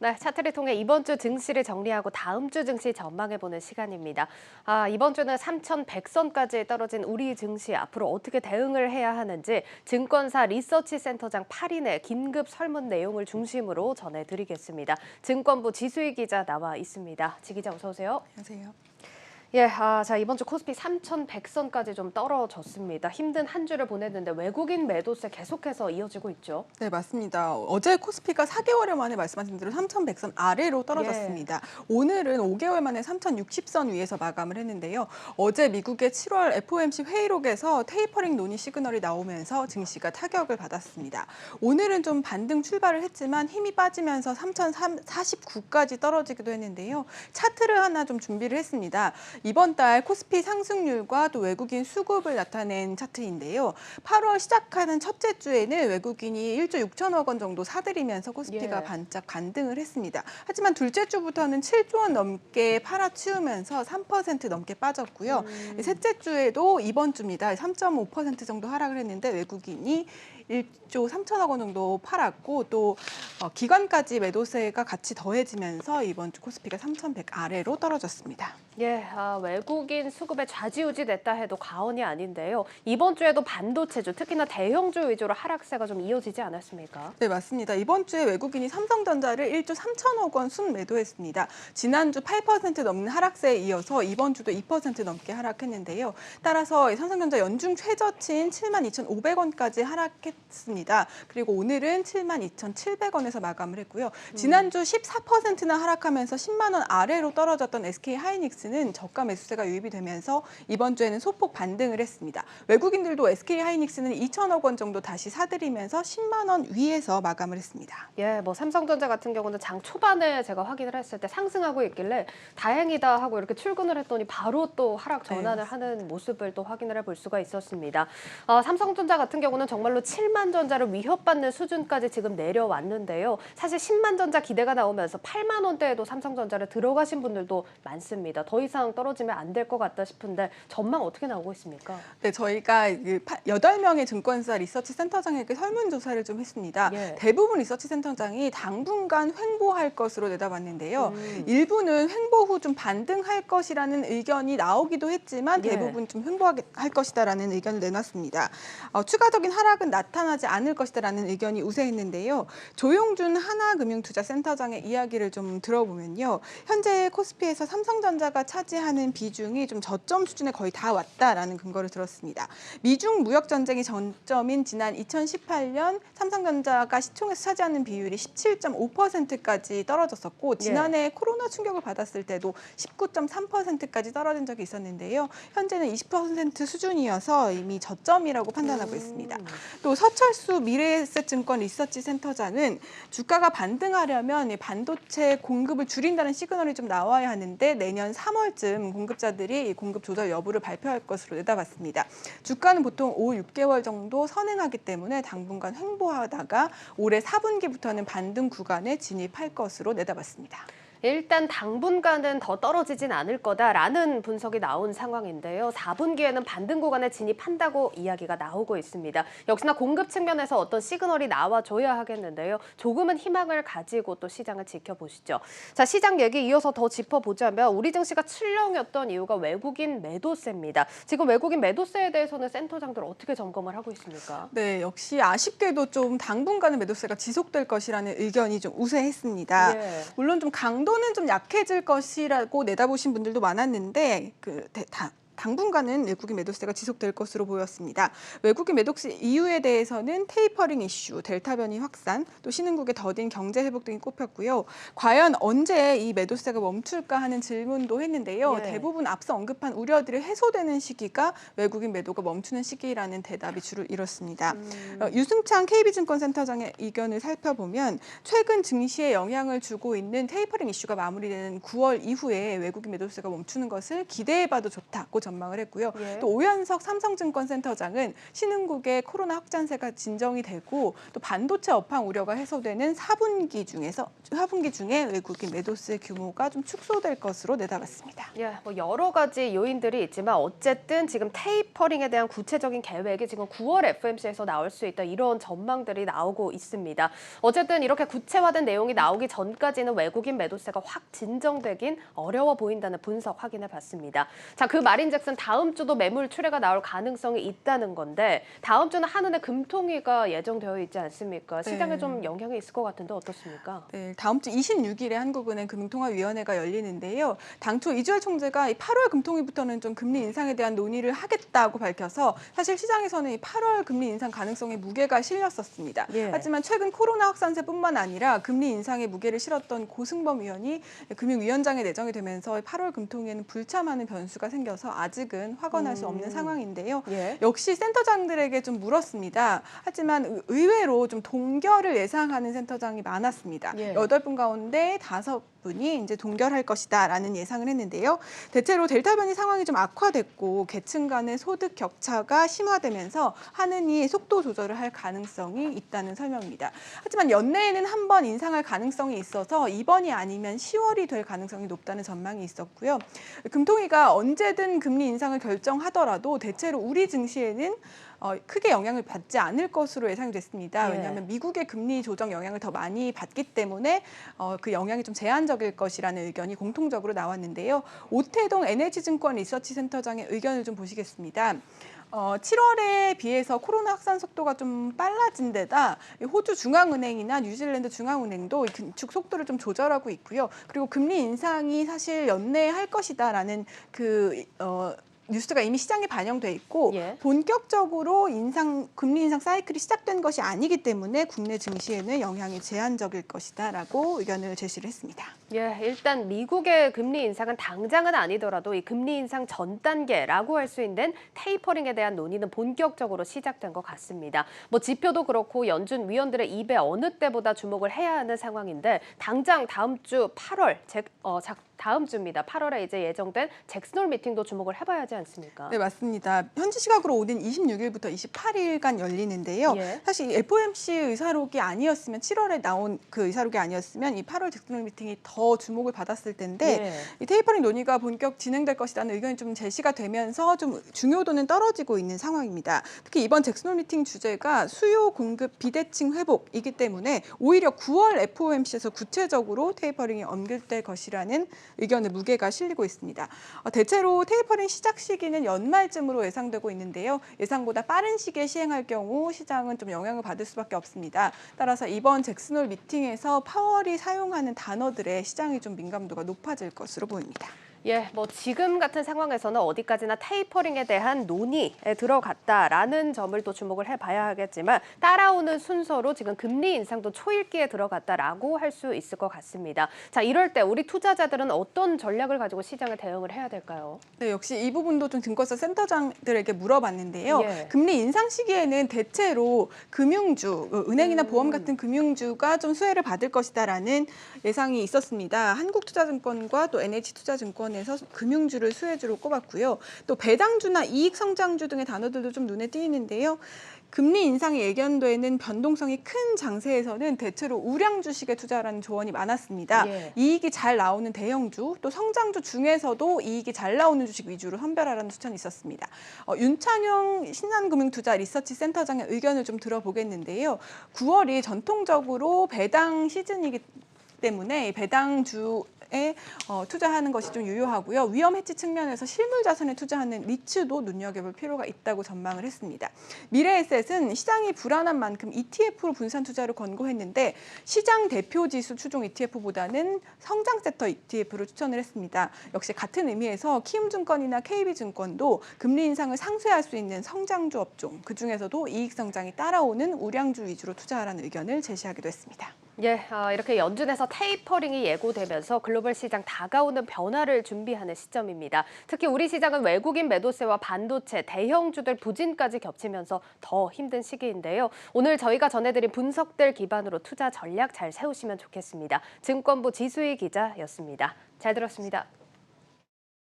네, 차트를 통해 이번 주 증시를 정리하고 다음 주 증시 전망해보는 시간입니다. 이번 주는 3,100선까지 떨어진 우리 증시 앞으로 어떻게 대응을 해야 하는지 증권사 리서치 센터장 8인의 긴급 설문 내용을 중심으로 전해드리겠습니다. 증권부 지수희 기자 나와 있습니다. 지 기자 어서 오세요. 안녕하세요. 예, 자 이번 주 코스피 3,100선까지 좀 떨어졌습니다. 힘든 한 주를 보냈는데 외국인 매도세 계속해서 이어지고 있죠. 네, 맞습니다. 어제 코스피가 4개월 만에 말씀하신 대로 3,100선 아래로 떨어졌습니다. 오늘은 5개월 만에 3,060선 위에서 마감을 했는데요. 어제 미국의 7월 FOMC 회의록에서 테이퍼링 논의 시그널이 나오면서 증시가 타격을 받았습니다. 오늘은 좀 반등 출발을 했지만 힘이 빠지면서 3,049까지 떨어지기도 했는데요. 차트를 하나 좀 준비를 했습니다. 이번 달 코스피 상승률과 또 외국인 수급을 나타낸 차트인데요. 8월 시작하는 첫째 주에는 외국인이 1조 6천억 원 정도 사들이면서 코스피가 반짝 반등을 했습니다. 하지만 둘째 주부터는 7조 원 넘게 팔아치우면서 3% 넘게 빠졌고요. 셋째 주에도 이번 주입니다. 3.5% 정도 하락을 했는데 외국인이 1조 3천억 원 정도 팔았고 또 기관까지 매도세가 같이 더해지면서 이번 주 코스피가 3,100 아래로 떨어졌습니다. 예, 외국인 수급에 좌지우지 됐다 해도 과언이 아닌데요. 이번 주에도 반도체주, 특히나 대형주 위주로 하락세가 좀 이어지지 않았습니까? 네, 맞습니다. 이번 주에 외국인이 삼성전자를 1조 3천억 원 순매도했습니다. 지난주 8% 넘는 하락세에 이어서 이번 주도 2% 넘게 하락했는데요. 따라서 삼성전자 연중 최저치인 72,500원까지 하락했습니다. 그리고 오늘은 72,700원에서 마감을 했고요. 지난주 14%나 하락하면서 10만 원 아래로 떨어졌던 SK하이닉스는 저가 매수세가 유입이 되면서 이번 주에는 소폭 반등을 했습니다. 외국인들도 SK하이닉스는 2천억 원 정도 다시 사들이면서 10만 원 위에서 마감을 했습니다. 예, 뭐 삼성전자 같은 경우는 장 초반에 제가 확인을 했을 때 상승하고 있길래 다행이다 하고 이렇게 출근을 했더니 바로 또 하락 전환을 하는 모습을 또 확인을 해볼 수가 있었습니다. 삼성전자 같은 경우는 정말로 7만 전자를 위협받는 수준까지 지금 내려왔는데요. 사실 10만 전자 기대가 나오면서 8만 원대에도 삼성전자를 들어가신 분들도 많습니다. 더 이상 떨어지면 안 될 것 같다 싶은데 전망 어떻게 나오고 있습니까? 네, 저희가 8명의 증권사 리서치 센터장에게 설문조사를 좀 했습니다. 대부분 리서치 센터장이 당분간 횡보할 것으로 내다봤는데요. 일부는 횡보 후 좀 반등할 것이라는 의견이 나오기도 했지만 대부분 좀 횡보할 것이다라는 의견을 내놨습니다. 추가적인 하락은 나타나지 않을 것이다라는 의견이 우세했는데요. 조용준 하나금융투자센터장의 이야기를 좀 들어보면요. 현재 코스피에서 삼성전자가 차지하는 비중이 좀 저점 수준에 거의 다 왔다라는 근거를 들었습니다. 미중 무역 전쟁이 전점인 지난 2018년 삼성전자가 시총에서 차지하는 비율이 17.5%까지 떨어졌었고 지난해 코로나 충격을 받았을 때도 19.3%까지 떨어진 적이 있었는데요. 현재는 20% 수준이어서 이미 저점이라고 판단하고 있습니다. 또 서철수 미래에셋증권 리서치 센터장은 주가가 반등하려면 반도체 공급을 줄인다는 시그널이 좀 나와야 하는데 내년 3월쯤 공급자들이 이 공급 조절 여부를 발표할 것으로 내다봤습니다. 주가는 보통 5, 6개월 정도 선행하기 때문에 당분간 횡보하다가 올해 4분기부터는 반등 구간에 진입할 것으로 내다봤습니다. 일단 당분간은 더 떨어지진 않을 거다라는 분석이 나온 상황인데요. 4분기에는 반등 구간에 진입한다고 이야기가 나오고 있습니다. 역시나 공급 측면에서 어떤 시그널이 나와줘야 하겠는데요. 조금은 희망을 가지고 또 시장을 지켜보시죠. 자, 시장 얘기 이어서 더 짚어보자면 우리 증시가 출렁였던 이유가 외국인 매도세입니다. 지금 외국인 매도세에 대해서는 센터장들 어떻게 점검을 하고 있습니까? 네, 역시 아쉽게도 좀 당분간은 매도세가 지속될 것이라는 의견이 좀 우세했습니다. 물론 좀 강도는 좀 약해질 것이라고 내다보신 분들도 많았는데 당분간은 외국인 매도세가 지속될 것으로 보였습니다. 외국인 매도세 이유에 대해서는 테이퍼링 이슈, 델타 변이 확산, 또 신흥국의 더딘 경제 회복 등이 꼽혔고요. 과연 언제 이 매도세가 멈출까 하는 질문도 했는데요. 대부분 앞서 언급한 우려들이 해소되는 시기가 외국인 매도가 멈추는 시기라는 대답이 주를 이뤘습니다. 유승창 KB증권센터장의 의견을 살펴보면 최근 증시에 영향을 주고 있는 테이퍼링 이슈가 마무리되는 9월 이후에 외국인 매도세가 멈추는 것을 기대해봐도 좋다고 전망을 했고요. 예. 또 오현석 삼성증권센터장은 신흥국의 코로나 확산세가 진정이 되고 또 반도체 업황 우려가 해소되는 4분기 중에 외국인 매도세 규모가 좀 축소될 것으로 내다봤습니다. 예, 뭐 여러 가지 요인들이 있지만 어쨌든 지금 테이퍼링에 대한 구체적인 계획이 지금 9월 FOMC에서 나올 수 있다 이런 전망들이 나오고 있습니다. 어쨌든 이렇게 구체화된 내용이 나오기 전까지는 외국인 매도세가 확 진정되긴 어려워 보인다는 분석 확인해 봤습니다. 자, 그 말인즉슨 다음 주도 매물 출회가 나올 가능성이 있다는 건데 다음 주는 한은의 금통위가 예정되어 있지 않습니까? 시장에 네. 좀 영향이 있을 것 같은데 어떻습니까? 네, 다음 주 26일에 한국은행 금융통화위원회가 열리는데요. 당초 이주열 총재가 이 8월 금통위부터는 좀 금리 인상에 대한 논의를 하겠다고 밝혀서 사실 시장에서는 이 8월 금리 인상 가능성에 무게가 실렸었습니다. 예. 하지만 최근 코로나 확산세뿐만 아니라 금리 인상에 무게를 실었던 고승범 위원이 금융위원장에 내정이 되면서 8월 금통위에는 불참하는 변수가 생겨서 아직은 확언할 수 없는 상황인데요. 예. 역시 센터장들에게 좀 물었습니다. 하지만 의외로 좀 동결을 예상하는 센터장이 많았습니다. 예. 8분 가운데 5분이 이제 동결할 것이다라는 예상을 했는데요. 대체로 델타 변이 상황이 좀 악화됐고 계층 간의 소득 격차가 심화되면서 한은이 속도 조절을 할 가능성이 있다는 설명입니다. 하지만 연내에는 한 번 인상할 가능성이 있어서 이번이 아니면 10월이 될 가능성이 높다는 전망이 있었고요. 금통위가 언제든 금리 인상을 결정하더라도 대체로 우리 증시에는 크게 영향을 받지 않을 것으로 예상이 됐습니다. 예. 왜냐하면 미국의 금리 조정 영향을 더 많이 받기 때문에 그 영향이 좀 제한적일 것이라는 의견이 공통적으로 나왔는데요. 오태동 NH증권 리서치센터장의 의견을 좀 보시겠습니다. 7월에 비해서 코로나 확산 속도가 좀 빨라진 데다 호주 중앙은행이나 뉴질랜드 중앙은행도 긴축 속도를 좀 조절하고 있고요. 그리고 금리 인상이 사실 연내에 할 것이다라는 뉴스가 이미 시장에 반영돼 있고 예. 본격적으로 금리 인상 사이클이 시작된 것이 아니기 때문에 국내 증시에는 영향이 제한적일 것이다라고 의견을 제시를 했습니다. 예, 일단 미국의 금리 인상은 당장은 아니더라도 이 금리 인상 전 단계라고 할 수 있는 테이퍼링에 대한 논의는 본격적으로 시작된 것 같습니다. 뭐 지표도 그렇고 연준 위원들의 입에 어느 때보다 주목을 해야 하는 상황인데 당장 다음 주 8월 다음 주입니다. 8월에 이제 예정된 잭슨홀 미팅도 주목을 해봐야 하지 않습니까? 네, 맞습니다. 현지 시각으로 오는 26일부터 28일간 열리는데요. 예. 사실 이 FOMC 의사록이 아니었으면 7월에 나온 그 의사록이 아니었으면 이 8월 잭슨홀 미팅이 더 주목을 받았을 텐데 예. 이 테이퍼링 논의가 본격 진행될 것이라는 의견이 좀 제시가 되면서 좀 중요도는 떨어지고 있는 상황입니다. 특히 이번 잭슨홀 미팅 주제가 수요 공급 비대칭 회복이기 때문에 오히려 9월 FOMC에서 구체적으로 테이퍼링이 언급될 것이라는 의견의 무게가 실리고 있습니다. 대체로 테이퍼링 시작 시기는 연말쯤으로 예상되고 있는데요. 예상보다 빠른 시기에 시행할 경우 시장은 좀 영향을 받을 수밖에 없습니다. 따라서 이번 잭슨홀 미팅에서 파월이 사용하는 단어들의 시장이 좀 민감도가 높아질 것으로 보입니다. 예, 뭐 지금 같은 상황에서는 어디까지나 테이퍼링에 대한 논의에 들어갔다라는 점을 또 주목을 해봐야 하겠지만 따라오는 순서로 지금 금리 인상도 초읽기에 들어갔다라고 할 수 있을 것 같습니다. 자, 이럴 때 우리 투자자들은 어떤 전략을 가지고 시장에 대응을 해야 될까요? 네, 역시 이 부분도 좀 증권사 센터장들에게 물어봤는데요. 예. 금리 인상 시기에는 대체로 금융주, 은행이나 보험 같은 금융주가 좀 수혜를 받을 것이다라는 예상이 있었습니다. 한국투자증권과 또 NH투자증권에서 금융주를 수혜주로 꼽았고요. 또 배당주나 이익성장주 등의 단어들도 좀 눈에 띄는데요. 금리 인상이 예견되는 변동성이 큰 장세에서는 대체로 우량 주식에 투자하라는 조언이 많았습니다. 예. 이익이 잘 나오는 대형주, 또 성장주 중에서도 이익이 잘 나오는 주식 위주로 선별하라는 추천이 있었습니다. 윤창용 신한금융투자 리서치센터장의 의견을 좀 들어보겠는데요. 9월이 전통적으로 배당 시즌이기 때문에 배당주에 투자하는 것이 좀 유효하고요. 위험 해치 측면에서 실물 자산에 투자하는 리츠도 눈여겨볼 필요가 있다고 전망을 했습니다. 미래에셋은 시장이 불안한 만큼 ETF로 분산 투자를 권고했는데 시장 대표 지수 추종 ETF보다는 성장 섹터 ETF를 추천을 했습니다. 역시 같은 의미에서 키움증권이나 KB증권도 금리 인상을 상쇄할 수 있는 성장주 업종, 그중에서도 이익 성장이 따라오는 우량주 위주로 투자하라는 의견을 제시하기도 했습니다. 예, 이렇게 연준에서 테이퍼링이 예고되면서 글로벌 시장 다가오는 변화를 준비하는 시점입니다. 특히 우리 시장은 외국인 매도세와 반도체, 대형주들 부진까지 겹치면서 더 힘든 시기인데요. 오늘 저희가 전해드린 분석들 기반으로 투자 전략 잘 세우시면 좋겠습니다. 증권부 지수희 기자였습니다. 잘 들었습니다.